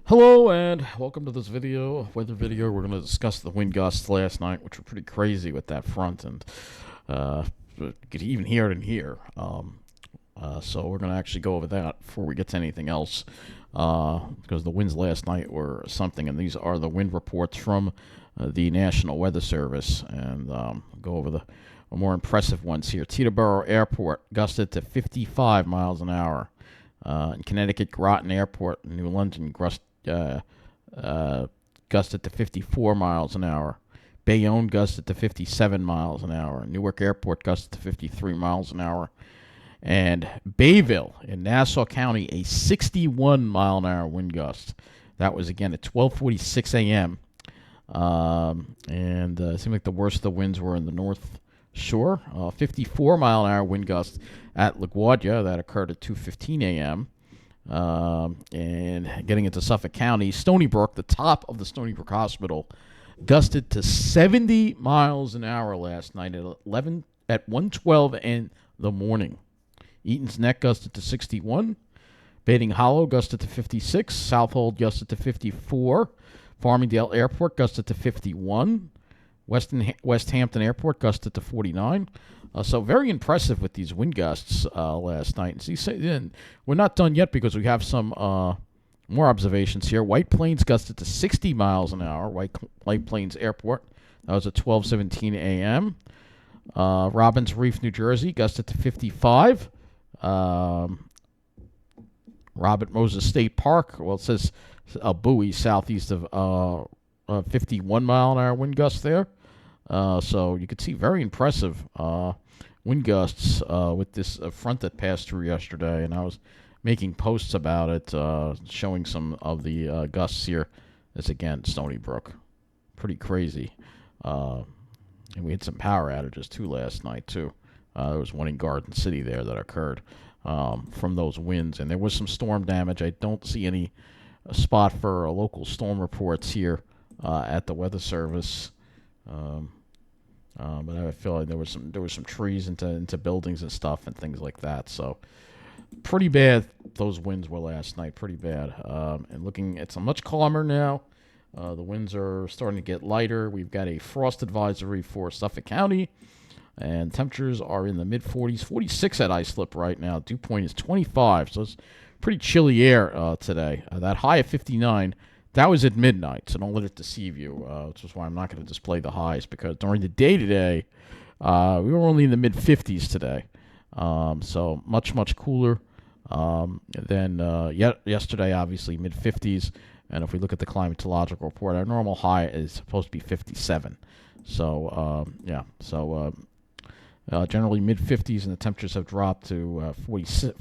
Hello and welcome to this weather video. We're going to discuss the wind gusts last night, which were pretty crazy with that front, and you could even hear it in here. So we're going to actually go over that before we get to anything else, because the winds last night were something, and these are the wind reports from the National Weather Service, and go over the more impressive ones here. Teterboro Airport gusted to 55 miles an hour. In Connecticut, Groton Airport in New London gusted to 54 miles an hour. Bayonne gusted to 57 miles an hour. Newark Airport gusted to 53 miles an hour. And Bayville in Nassau County, a 61 mile an hour wind gust. That was again at 12:46 a.m. It seemed like the worst of the winds were in the North Shore. 54 mile an hour wind gust at LaGuardia. That occurred at 2:15 a.m. And getting into Suffolk County, Stony Brook, the top of the Stony Brook Hospital, gusted to 70 miles an hour last night at 1:12 in the morning. Eaton's Neck gusted to 61. Bating Hollow gusted to 56. Southold gusted to 54. Farmingdale Airport gusted to 51. West Hampton Airport gusted to 49. So very impressive with these wind gusts last night. And we're not done yet because we have some more observations here. White Plains gusted to 60 miles an hour. White Plains Airport. That was at 12:17 a.m. Robbins Reef, New Jersey, gusted to 55. Robert Moses State Park. Well, it says a buoy southeast of 51 mile an hour wind gust there. So you could see very impressive wind gusts with this front that passed through yesterday, and I was making posts about it, showing some of the gusts here. This again, Stony Brook, pretty crazy, and we had some power outages too last night too. There was one in Garden City there that occurred from those winds, and there was some storm damage. I don't see any spot for local storm reports here at the Weather Service. But I feel like there was some trees into buildings and stuff and things like that. So pretty bad those winds were last night. Pretty bad. And looking, it's much calmer now. The winds are starting to get lighter. We've got a frost advisory for Suffolk County, and temperatures are in the mid 40s, 46 at Islip right now. Dew point is 25, so it's pretty chilly air today. That high of 59. That was at midnight, so don't let it deceive you, which is why I'm not going to display the highs, because during the day today, we were only in the mid-50s today. So much cooler than yesterday, obviously, mid-50s. And if we look at the climatological report, our normal high is supposed to be 57. So, generally mid-50s, and the temperatures have dropped to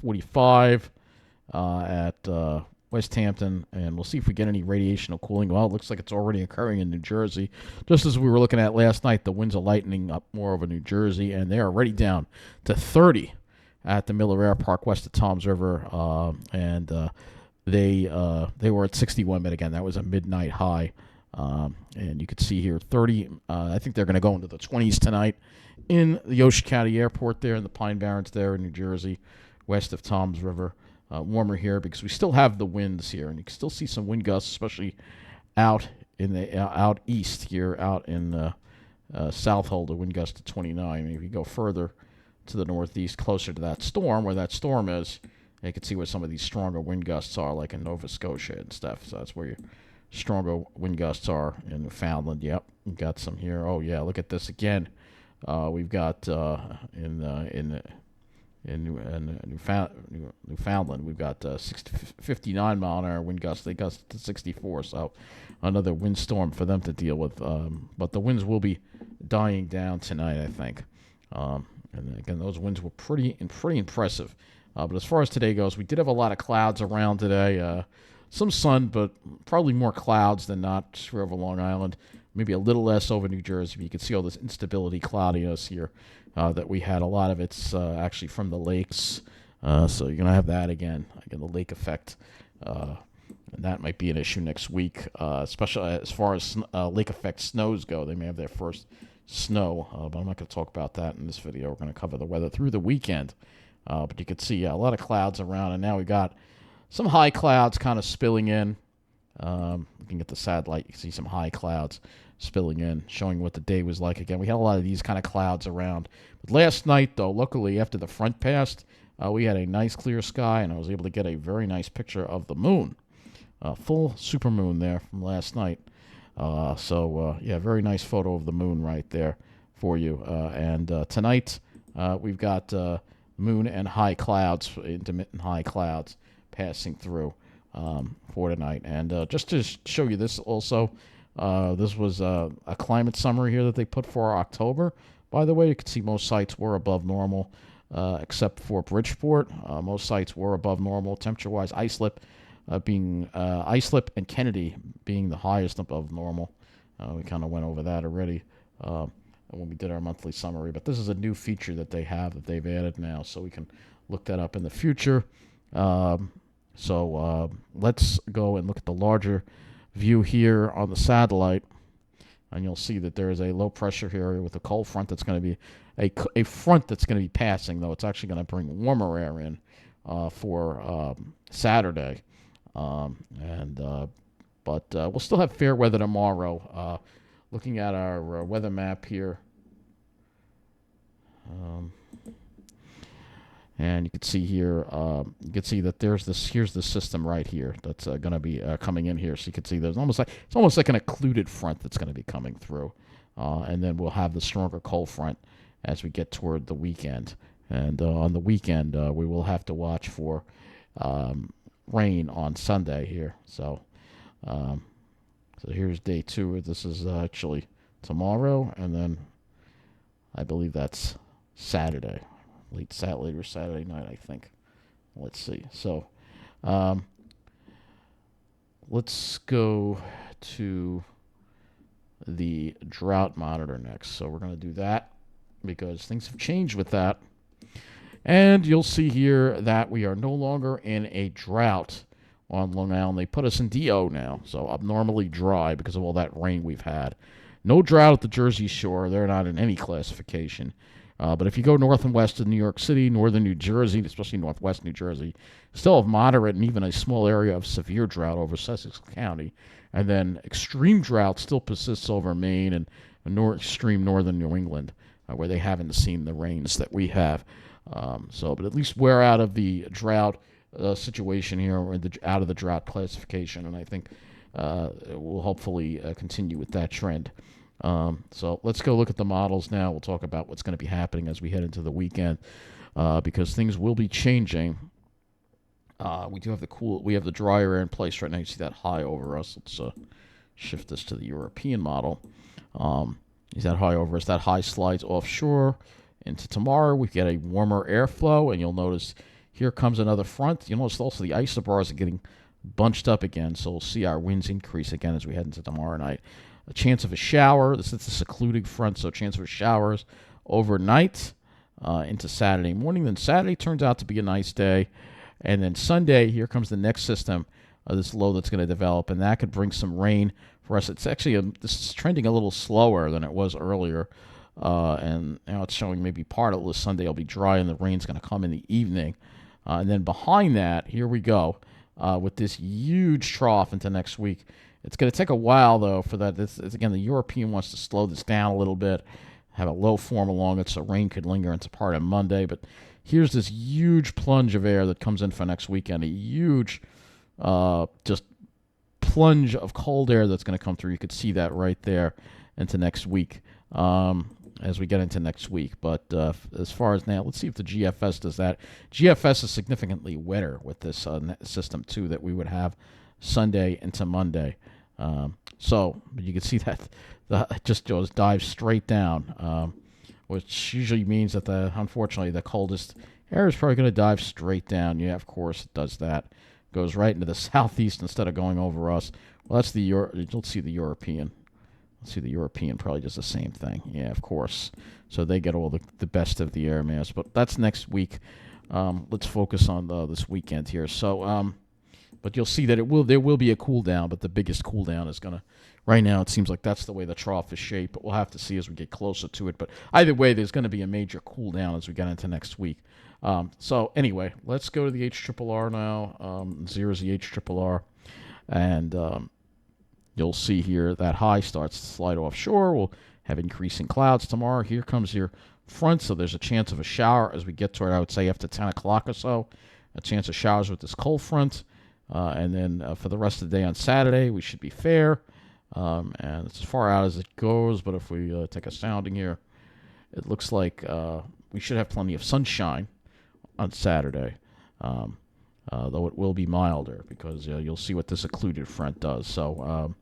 45 at West Hampton, and we'll see if we get any radiational cooling. Well, it looks like it's already occurring in New Jersey. Just as we were looking at last night, the winds are lightening up more over New Jersey, and they are already down to 30 at the Miller Air Park west of Toms River, and they were at 61, but again, that was a midnight high. And you could see here 30. I think they're going to go into the 20s tonight in the Ocean County Airport there in the Pine Barrens there in New Jersey, west of Toms River. Warmer here because we still have the winds here, and you can still see some wind gusts, especially out in the out east here, out in Southold, a wind gust to 29. And if you go further to the northeast, closer to that storm, where that storm is, you can see where some of these stronger wind gusts are, like in Nova Scotia and stuff. So that's where your stronger wind gusts are in Newfoundland. Yep, we've got some here. Oh yeah, look at this again. We've got in Newfoundland, we've got 59 mile an hour wind gusts. They gust to 64, so another windstorm for them to deal with. But the winds will be dying down tonight, I think. And again, those winds were pretty impressive. But as far as today goes, we did have a lot of clouds around today. Some sun, but probably more clouds than not here over Long Island. Maybe a little less over New Jersey. But you can see all this instability, cloudiness here. That we had. A lot of it's actually from the lakes, so you're going to have that again, the lake effect, and that might be an issue next week, especially as far as lake effect snows go. They may have their first snow, but I'm not going to talk about that in this video. We're going to cover the weather through the weekend, but you can see a lot of clouds around, and now we got some high clouds kind of spilling in Looking at the satellite, you can see some high clouds spilling in, showing what the day was like again. We had a lot of these kind of clouds around. But last night, though, luckily after the front passed, we had a nice clear sky, and I was able to get a very nice picture of the moon. Full supermoon there from last night. Yeah, very nice photo of the moon right there for you. And tonight, we've got moon and high clouds, intermittent high clouds passing through for tonight. And just to show you this also, this was a climate summary here that they put for October. By the way, you can see most sites were above normal, except for Bridgeport. Most sites were above normal temperature-wise. Islip and Kennedy being the highest above normal. We kind of went over that already when we did our monthly summary. But this is a new feature that they have that they've added now, so we can look that up in the future. Let's go and look at the larger view here on the satellite, and you'll see that there is a low pressure area with a cold front that's going to be a front that's going to be passing, though it's actually going to bring warmer air in for Saturday. But we'll still have fair weather tomorrow. Looking at our weather map here, and you can see here, you can see that here's the system right here that's going to be coming in here. So you can see it's almost like an occluded front that's going to be coming through, and then we'll have the stronger cold front as we get toward the weekend. And on the weekend, we will have to watch for rain on Sunday here. So here's day 2. This is actually tomorrow, and then I believe that's Saturday, later Saturday night, I think. Let's see. So let's go to the drought monitor next. So we're going to do that because things have changed with that. And you'll see here that we are no longer in a drought on Long Island. They put us in DO now, so abnormally dry because of all that rain we've had. No drought at the Jersey Shore. They're not in any classification. But if you go north and west of New York City, northern New Jersey, especially northwest New Jersey, still have moderate and even a small area of severe drought over Suffolk County. And then extreme drought still persists over Maine and extreme northern New England, where they haven't seen the rains that we have. But at least we're out of the drought situation here, or out of the drought classification, and I think we'll hopefully continue with that trend. So let's go look at the models now. We'll talk about what's going to be happening as we head into the weekend, because things will be changing. We have the drier air in place right now. You see that high over us. Let's shift this to the European model. Is that high over us? That high slides offshore. Into tomorrow, we get a warmer airflow, and you'll notice here comes another front. You'll notice also the isobars are getting bunched up again, so we'll see our winds increase again as we head into tomorrow night. A chance of a shower. This is the secluding front, so chance for showers overnight into Saturday morning. Then Saturday turns out to be a nice day, and then Sunday, here comes the next system, this low that's going to develop, and that could bring some rain for us. It's actually this is trending a little slower than it was earlier. And now it's showing maybe part of the Sunday will be dry and the rain's going to come in the evening. And then behind that, here we go with this huge trough into next week. It's going to take a while, though, for that. Again, the European wants to slow this down a little bit, have a low form along it, so rain could linger into part of Monday. But here's this huge plunge of air that comes in for next weekend, a huge just plunge of cold air that's going to come through. You could see that right there into next week. As we get into next week. But as far as now, let's see if the GFS does that. GFS is significantly wetter with this system, too, that we would have Sunday into Monday. But you can see that it just dives straight down, which usually means that, unfortunately, the coldest air is probably going to dive straight down. Yeah, of course, it does that. Goes right into the southeast instead of going over us. Well, that's let's see the European. Let's see, the European probably does the same thing. Yeah, of course. So they get all the best of the air mass. But that's next week. Let's focus on this weekend here. So, but you'll see that there will be a cool down, but the biggest cool down is going to, right now it seems like that's the way the trough is shaped, but we'll have to see as we get closer to it. But either way, there's going to be a major cool down as we get into next week. So anyway, let's go to the HRRR now. 0 is the HRRR. And you'll see here that high starts to slide offshore. We'll have increasing clouds tomorrow. Here comes your front, so there's a chance of a shower as we get toward, I would say, after 10 o'clock or so. A chance of showers with this cold front. And then for the rest of the day on Saturday, we should be fair. And it's as far out as it goes, but if we take a sounding here, it looks like we should have plenty of sunshine on Saturday, though it will be milder because you'll see what this occluded front does. So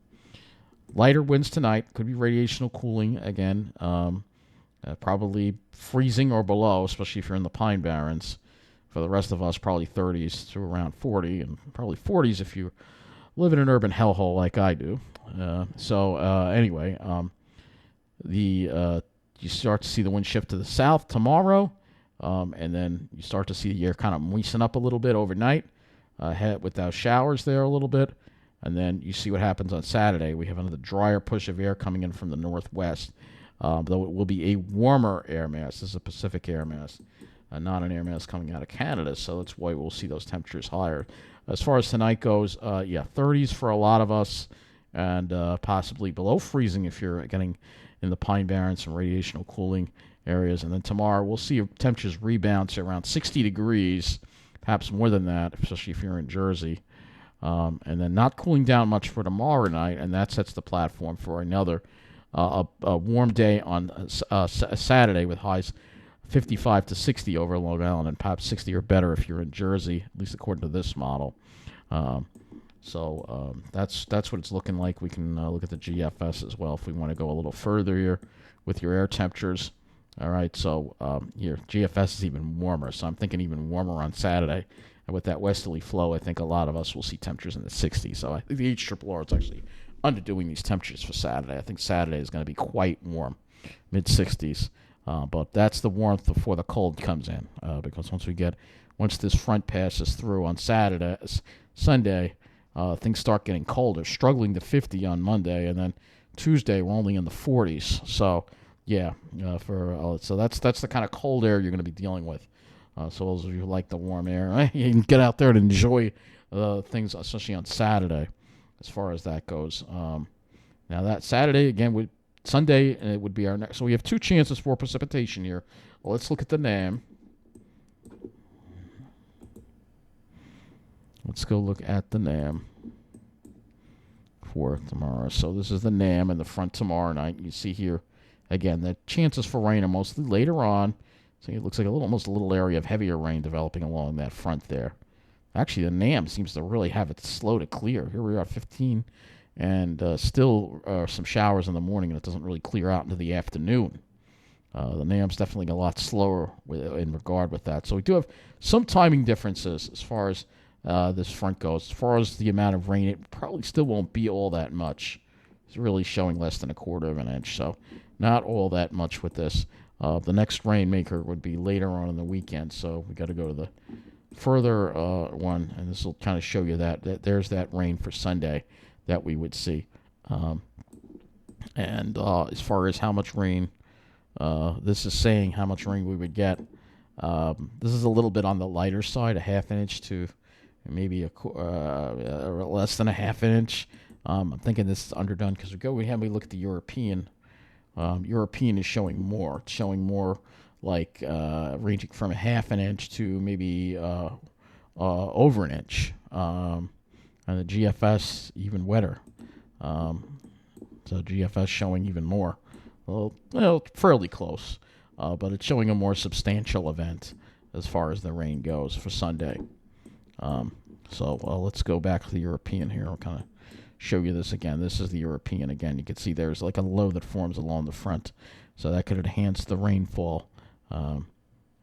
lighter winds tonight. Could be radiational cooling again. Probably freezing or below, especially if you're in the Pine Barrens. For the rest of us, probably 30s to around 40, and probably 40s if you live in an urban hellhole like I do. Anyway, you start to see the wind shift to the south tomorrow, and then you start to see the air kind of moisten up a little bit overnight, without showers there a little bit, and then you see what happens on Saturday. We have another drier push of air coming in from the northwest, though it will be a warmer air mass. This is a Pacific air mass. Not an air mass coming out of Canada, so that's why we'll see those temperatures higher. As far as tonight goes, 30s for a lot of us, and possibly below freezing if you're getting in the Pine Barrens and radiational cooling areas. And then tomorrow we'll see temperatures rebound to around 60 degrees, perhaps more than that, especially if you're in Jersey. And then not cooling down much for tomorrow night, and that sets the platform for another a warm day on Saturday with highs 55 to 60 over Long Island, and perhaps 60 or better if you're in Jersey, at least according to this model. That's what it's looking like. We can look at the GFS as well if we want to go a little further here with your air temperatures. All right, so here, GFS is even warmer, so I'm thinking even warmer on Saturday. And with that westerly flow, I think a lot of us will see temperatures in the 60s. So I think the HRRR is actually underdoing these temperatures for Saturday. I think Saturday is going to be quite warm, mid-60s. But that's the warmth before the cold comes in, because once this front passes through on Sunday, things start getting colder, struggling to 50 on Monday, and then Tuesday we're only in the 40s. So so that's the kind of cold air you're going to be dealing with. So those of you who like the warm air, you can get out there and enjoy things, especially on Saturday, as far as that goes. Now that Saturday again Sunday, it would be our next. So we have two chances for precipitation here. Well, let's look at the NAM. Let's go look at the NAM for tomorrow. So this is the NAM in the front tomorrow night. You see here, again, the chances for rain are mostly later on. So it looks like almost a little area of heavier rain developing along that front there. Actually, the NAM seems to really have it slow to clear. Here we are, 15. And still some showers in the morning, and it doesn't really clear out into the afternoon. The NAM's definitely a lot slower in regard with that. So we do have some timing differences as far as this front goes. As far as the amount of rain, it probably still won't be all that much. It's really showing less than 1/4 of an inch, so not all that much with this. The next rainmaker would be later on in the weekend, so we got to go to the further one, and this will kind of show you that there's that rain for Sunday that we would see. And as far as how much rain, this is saying how much rain we would get. This is a little bit on the lighter side, a half inch to maybe less than a half inch. I'm thinking this is underdone because we look at the European. European is showing more. It's showing more like ranging from a half an inch to maybe over an inch. And the GFS even wetter. So GFS showing even more. Well, fairly close. But it's showing a more substantial event as far as the rain goes for Sunday. Let's go back to the European here. I'll kind of show you this again. This is the European again. You can see there's like a low that forms along the front. So that could enhance the rainfall. And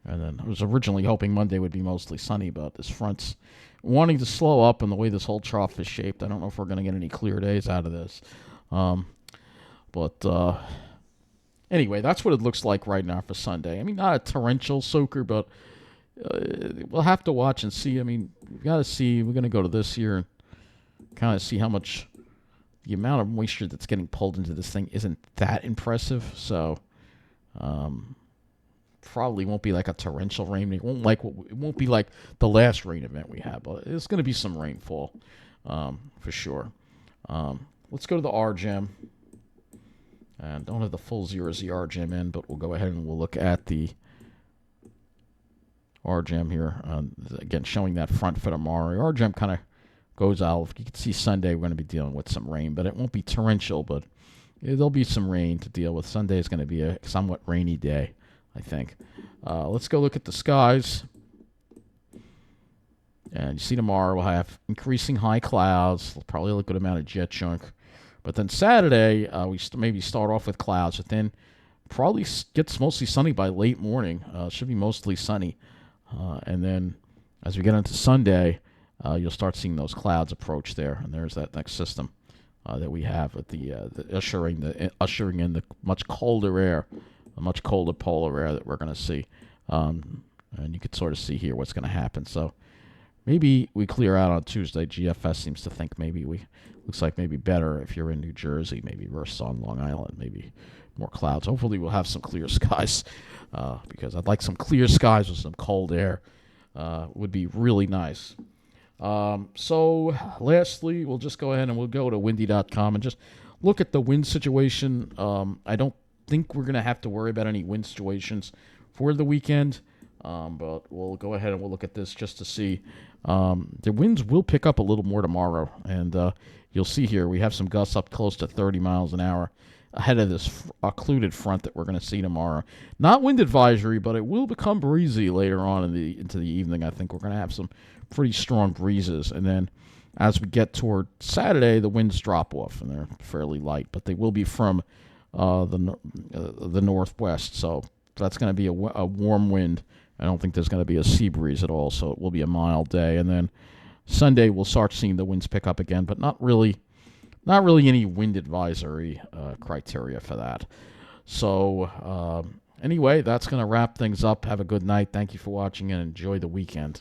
then I was originally hoping Monday would be mostly sunny, but this front's wanting to slow up, and the way this whole trough is shaped, I don't know if we're going to get any clear days out of this. Anyway, that's what it looks like right now for Sunday. I mean, not a torrential soaker, but we'll have to watch and see. I mean, we've got to see. We're going to go to this here and kind of see how much the amount of moisture that's getting pulled into this thing isn't that impressive. So, probably won't be like a torrential rain. It won't be like the last rain event we had, but it's going to be some rainfall. for sure. Let's go to the RGEM. And don't have the full 0Z RGEM in, but we'll go ahead and we'll look at the RGEM here. Again, showing that front for tomorrow. RGEM kind of goes out. You can see Sunday we're going to be dealing with some rain, but it won't be torrential, but there'll be some rain to deal with. Sunday is going to be a somewhat rainy day, I think. Let's go look at the skies. And you see tomorrow we'll have increasing high clouds, probably a good amount of jet chunk. But then Saturday, we maybe start off with clouds, but then probably gets mostly sunny by late morning. Should be mostly sunny. And then as we get into Sunday, you'll start seeing those clouds approach there. And there's that next system that we have at the ushering in the much colder air, a much colder polar air that we're going to see. And you can sort of see here what's going to happen. So maybe we clear out on Tuesday. GFS seems to think looks like maybe better if you're in New Jersey, maybe versus on Long Island, maybe more clouds. Hopefully we'll have some clear skies because I'd like some clear skies with some cold air. Would be really nice. So lastly, we'll just go ahead and we'll go to windy.com and just look at the wind situation. I don't think we're going to have to worry about any wind situations for the weekend, but we'll go ahead and we'll look at this just to see. The winds will pick up a little more tomorrow, and you'll see here we have some gusts up close to 30 miles an hour ahead of this occluded front that we're going to see tomorrow. Not wind advisory, but it will become breezy later on into the evening. I think we're going to have some pretty strong breezes, and then as we get toward Saturday, the winds drop off, and they're fairly light, but they will be from the northwest, so that's going to be a warm wind. I don't think there's going to be a sea breeze at all, so it will be a mild day. And then Sunday we'll start seeing the winds pick up again, but not really any wind advisory criteria for that. So anyway, that's going to wrap things up. Have a good night. Thank you for watching and enjoy the weekend.